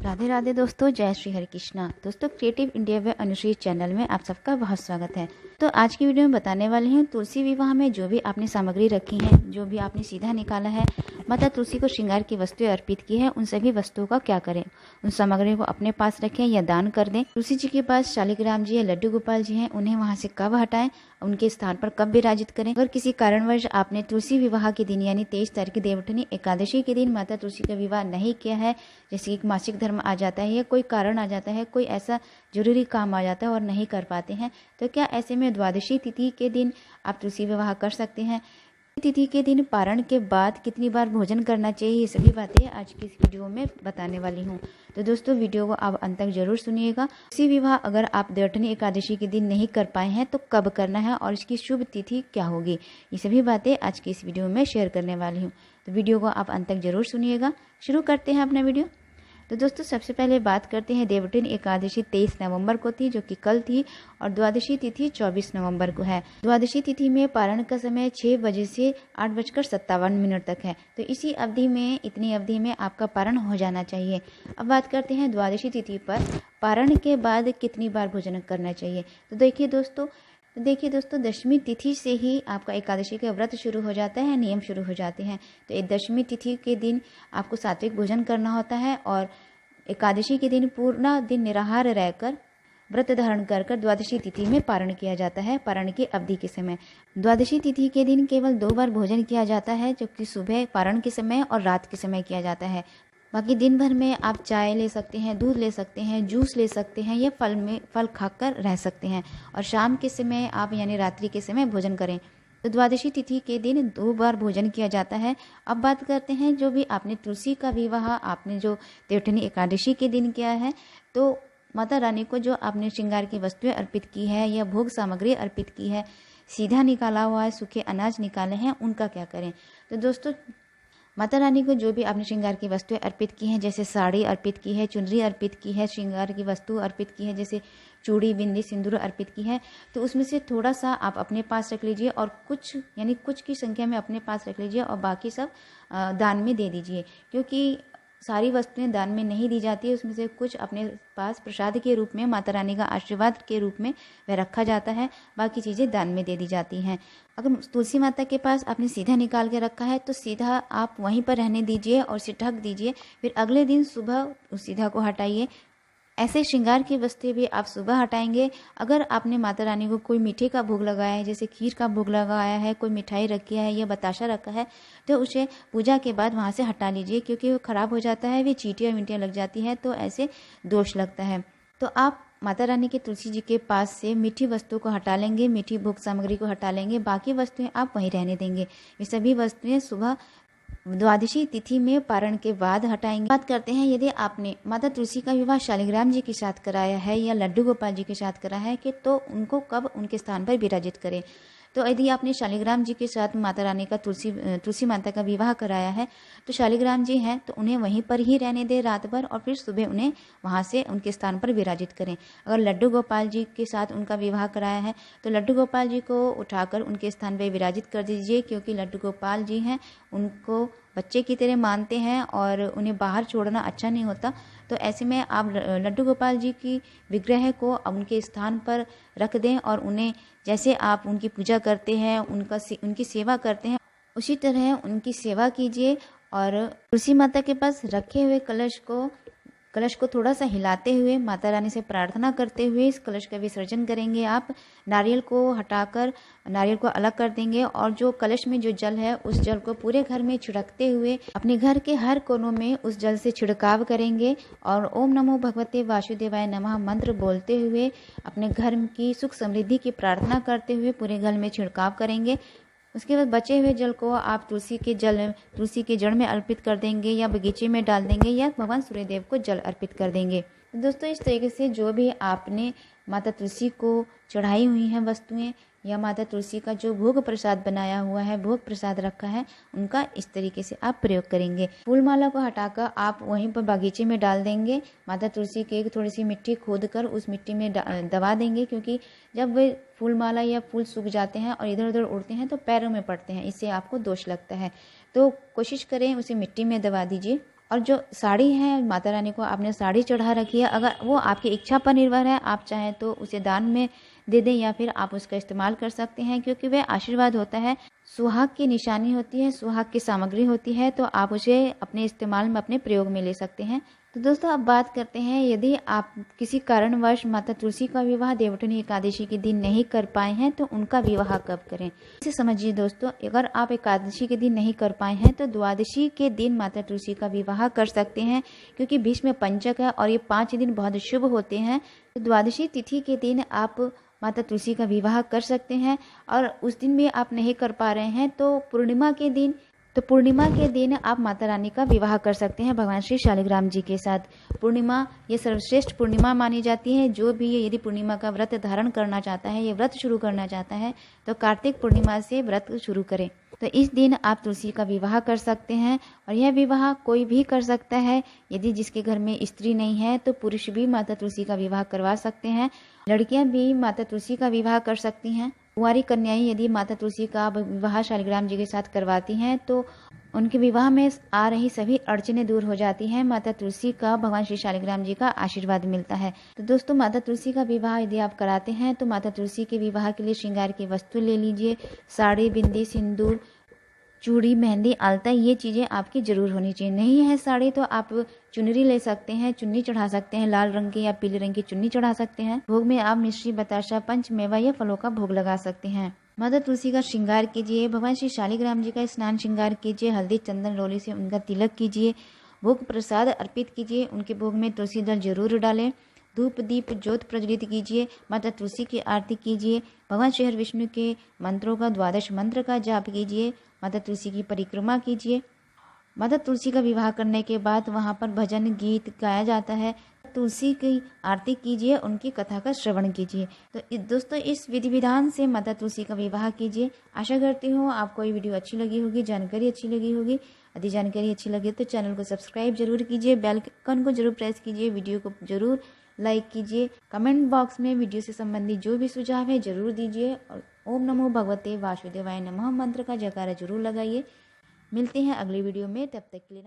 राधे राधे दोस्तों, जय श्री हरि कृष्णा। दोस्तों, क्रिएटिव इंडिया व अनुश्री चैनल में आप सबका बहुत स्वागत है। तो आज की वीडियो में बताने वाली हूँ तुलसी विवाह में जो भी आपने सामग्री रखी है, जो भी आपने सीधा निकाला है, माता तुलसी को श्रृंगार की वस्तुएं अर्पित की है, उन सभी वस्तुओं का क्या करें। उन सामग्री को अपने पास रखें या दान कर दें। तुलसी जी के पास शालिग्राम जी या लड्डू गोपाल जी हैं, उन्हें वहां से कब हटाएं, उनके स्थान पर कब विराजित करें। अगर किसी कारणवश आपने तुलसी विवाह के दिन यानी 23 तारीख देवउठनी एकादशी के दिन माता तुलसी का विवाह नहीं किया है, जैसे कि मासिक धर्म आ जाता है या कोई कारण आ जाता है, कोई ऐसा जरूरी काम आ जाता है और नहीं कर पाते हैं, तो क्या ऐसे में द्वादशी तिथि के दिन आप तुलसी विवाह कर सकते हैं। तिथि के दिन पारण के बाद कितनी बार भोजन करना चाहिए, ये सभी बातें आज की इस वीडियो में बताने वाली हूँ। तो दोस्तों, वीडियो को आप अंत तक जरूर सुनिएगा। तुलसी विवाह अगर आप देवउठनी एकादशी के दिन नहीं कर पाए हैं तो कब करना है और इसकी शुभ तिथि क्या होगी, ये सभी बातें आज की इस वीडियो में शेयर करने वाली हूँ। तो वीडियो को आप अंत तक जरूर सुनिएगा। शुरू करते हैं अपना वीडियो। तो दोस्तों, सबसे पहले बात करते हैं देवउठनी एकादशी 23 नवंबर को थी, जो कि कल थी, और द्वादशी तिथि 24 नवंबर को है। द्वादशी तिथि में पारण का समय 6 बजे से 8:57 तक है। तो इसी अवधि में, इतनी अवधि में आपका पारण हो जाना चाहिए। अब बात करते हैं द्वादशी तिथि पर पारण के बाद कितनी बार भोजन करना चाहिए। तो देखिए दोस्तों, दशमी तिथि से ही आपका एकादशी का व्रत शुरू हो जाता है, नियम शुरू हो जाते हैं। तो एक दशमी तिथि के दिन आपको सात्विक भोजन करना होता है और एकादशी के दिन पूर्ण दिन निराहार रहकर व्रत धारण कर द्वादशी तिथि में पारण किया जाता है। पारण की अवधि के समय द्वादशी तिथि के दिन केवल 2 बार भोजन किया जाता है, जो कि सुबह पारण के समय और रात के समय किया जाता है। बाकी दिन भर में आप चाय ले सकते हैं, दूध ले सकते हैं, जूस ले सकते हैं या फल खाकर रह सकते हैं। और शाम के समय आप यानी रात्रि के समय भोजन करें। तो द्वादशी तिथि के दिन 2 बार भोजन किया जाता है। अब बात करते हैं, जो भी आपने तुलसी का विवाह आपने जो देवउठनी एकादशी के दिन किया है, तो माता रानी को जो आपने श्रृंगार की वस्तुएं अर्पित की है या भोग सामग्री अर्पित की है, सीधा निकाला हुआ है, सूखे अनाज निकाले हैं, उनका क्या करें। तो दोस्तों, माता रानी को जो भी आपने श्रृंगार की वस्तुएं अर्पित की हैं, जैसे साड़ी अर्पित की है, चुनरी अर्पित की है, श्रृंगार की वस्तु अर्पित की है, जैसे चूड़ी, बिंदी, सिंदूर अर्पित की है, तो उसमें से थोड़ा सा आप अपने पास रख लीजिए और कुछ की संख्या में अपने पास रख लीजिए और बाकी सब दान में दे दीजिए। क्योंकि सारी वस्तुएं दान में नहीं दी जाती है, उसमें से कुछ अपने पास प्रसाद के रूप में, माता रानी का आशीर्वाद के रूप में वह रखा जाता है, बाकी चीज़ें दान में दे दी जाती हैं। अगर तुलसी माता के पास आपने सीधा निकाल के रखा है तो सीधा आप वहीं पर रहने दीजिए और उसे ढक दीजिए। फिर अगले दिन सुबह उस सीधा को हटाइए। ऐसे श्रृंगार की वस्तुएं भी आप सुबह हटाएंगे। अगर आपने माता रानी को कोई मीठे का भोग लगाया है, जैसे खीर का भोग लगाया है, कोई मिठाई रखी है या बताशा रखा है, तो उसे पूजा के बाद वहाँ से हटा लीजिए, क्योंकि वो खराब हो जाता है, वे चींटियाँ वींटियाँ लग जाती हैं, तो ऐसे दोष लगता है। तो आप माता रानी के तुलसी जी के पास से मीठी वस्तु को हटा लेंगे, मीठी भोग सामग्री को हटा लेंगे, बाकी वस्तुएं आप वहीं रहने देंगे। ये सभी वस्तुएं सुबह द्वादशी तिथि में पारण के बाद हटाएंगे। बात करते हैं, यदि आपने माता तुलसी का विवाह शालिग्राम जी के साथ कराया है या लड्डू गोपाल जी के साथ करा है, कि तो उनको कब उनके स्थान पर विराजित करें। तो यदि आपने शालिग्राम जी के साथ माता रानी का तुलसी माता का विवाह कराया है, तो शालिग्राम जी हैं तो उन्हें वहीं पर ही रहने दें रात भर और फिर सुबह उन्हें वहां से उनके स्थान पर विराजित करें। अगर लड्डू गोपाल जी के साथ उनका विवाह कराया है तो लड्डू गोपाल जी को उठाकर उनके स्थान पर विराजित कर दीजिए, क्योंकि लड्डू गोपाल जी हैं, उनको बच्चे की तरह मानते हैं और उन्हें बाहर छोड़ना अच्छा नहीं होता। तो ऐसे में आप लड्डू गोपाल जी की विग्रह को उनके स्थान पर रख दें और उन्हें, जैसे आप उनकी पूजा करते हैं, उनकी सेवा करते हैं, उसी तरह उनकी सेवा कीजिए। और तुलसी माता के पास रखे हुए कलश को थोड़ा सा हिलाते हुए माता रानी से प्रार्थना करते हुए इस कलश का विसर्जन करेंगे। आप नारियल को हटाकर नारियल को अलग कर देंगे और जो कलश में जो जल है, उस जल को पूरे घर में छिड़कते हुए अपने घर के हर कोनों में उस जल से छिड़काव करेंगे और ओम नमो भगवते वासुदेवाय नमः मंत्र बोलते हुए अपने घर की सुख समृद्धि की प्रार्थना करते हुए पूरे घर में छिड़काव करेंगे। उसके बाद बचे हुए जल को आप तुलसी के जड़ में अर्पित कर देंगे या बगीचे में डाल देंगे या भगवान सूर्यदेव को जल अर्पित कर देंगे। दोस्तों, इस तरीके से जो भी आपने माता तुलसी को चढ़ाई हुई हैं वस्तुएं या माता तुलसी का जो भोग प्रसाद बनाया हुआ है, भोग प्रसाद रखा है, उनका इस तरीके से आप प्रयोग करेंगे। फूल माला को हटाकर आप वहीं पर बागीचे में डाल देंगे। माता तुलसी के थोड़ी सी मिट्टी खोद कर उस मिट्टी में दबा देंगे, क्योंकि जब वे फूल माला या फूल सूख जाते हैं और इधर उधर उड़ते हैं तो पैरों में पड़ते हैं, इससे आपको दोष लगता है। तो कोशिश करें उसे मिट्टी में दबा दीजिए। और जो साड़ी है, माता रानी को आपने साड़ी चढ़ा रखी है, अगर वो आपकी इच्छा पर निर्भर है, आप चाहें तो उसे दान में दे दें या फिर आप उसका इस्तेमाल कर सकते हैं, क्योंकि वह आशीर्वाद होता है, सुहाग की निशानी होती है, सुहाग की सामग्री होती है, तो आप उसे अपने इस्तेमाल में, अपने प्रयोग में ले सकते हैं। तो दोस्तों अब बात करते हैं, यदि आप किसी कारणवश माता तुलसी का विवाह देवउठनी एकादशी के दिन नहीं कर पाए हैं तो उनका विवाह कब करें, इसे समझिए दोस्तों। अगर आप एकादशी के दिन नहीं कर पाए हैं तो द्वादशी के दिन माता तुलसी का विवाह कर सकते हैं, क्योंकि बीच में पंचक है और ये 5 दिन बहुत शुभ होते हैं। तो द्वादशी तिथि के दिन आप माता तुलसी का विवाह कर सकते हैं, और उस दिन भी आप नहीं कर पा रहे हैं तो पूर्णिमा के दिन आप माता रानी का विवाह कर सकते हैं भगवान श्री शालिग्राम जी के साथ। पूर्णिमा ये सर्वश्रेष्ठ पूर्णिमा मानी जाती है। जो भी ये यदि पूर्णिमा का व्रत धारण करना चाहता है, ये व्रत शुरू करना चाहता है, तो कार्तिक पूर्णिमा से व्रत शुरू करें। तो इस दिन आप तुलसी का विवाह कर सकते हैं, और यह विवाह कोई भी कर सकता है। यदि जिसके घर में स्त्री नहीं है तो पुरुष भी माता तुलसी का विवाह करवा सकते हैं, लड़कियां भी माता तुलसी का विवाह कर सकती हैं। कुंवारी कन्याएं यदि माता तुलसी का विवाह शालिग्राम जी के साथ करवाती हैं तो उनके विवाह में आ रही सभी अड़चनें दूर हो जाती हैं। माता तुलसी का भगवान श्री शालिग्राम जी का आशीर्वाद मिलता है। तो दोस्तों माता तुलसी का विवाह यदि आप कराते हैं तो माता तुलसी के विवाह के लिए श्रृंगार की वस्तु ले लीजिए। साड़ी, बिंदी, सिंदूर, चूड़ी, मेहंदी, आलता, ये चीज़ें आपकी जरूर होनी चाहिए। नहीं है साड़ी तो आप चुनरी ले सकते हैं, चुन्नी चढ़ा सकते हैं, लाल रंग की या पीले रंग की चुन्नी चढ़ा सकते हैं। भोग में आप मिश्री, बताशा, पंच मेवा या फलों का भोग लगा सकते हैं। माता तुलसी का श्रृंगार कीजिए, भगवान श्री शालिग्राम जी का स्नान श्रृंगार कीजिए, हल्दी चंदन रोली से उनका तिलक कीजिए, भोग प्रसाद अर्पित कीजिए। उनके भोग में तुलसी दल जरूर डालें। धूप दीप ज्योत प्रज्वलित कीजिए, माता तुलसी की आरती कीजिए, भगवान श्री हरि विष्णु के मंत्रों का 12 मंत्र का जाप कीजिए, माता तुलसी की परिक्रमा कीजिए। माता तुलसी का विवाह करने के बाद वहाँ पर भजन गीत गाया जाता है। तुलसी की आरती कीजिए, उनकी कथा का श्रवण कीजिए। तो दोस्तों इस विधि विधान से माता तुलसी का विवाह कीजिए। आशा करती हूँ आपको ये वीडियो अच्छी लगी होगी, जानकारी अच्छी लगी होगी। यदि जानकारी अच्छी लगी तो चैनल को सब्सक्राइब जरूर कीजिए, बेल आइकन को जरूर प्रेस कीजिए, वीडियो को जरूर लाइक कीजिए। कमेंट बॉक्स में वीडियो से संबंधित जो भी सुझाव है जरूर दीजिए, और ओम नमो भगवते वासुदेवाय नमः मंत्र का जयकारा जरूर लगाइए। मिलते हैं अगली वीडियो में, तब तक के लिए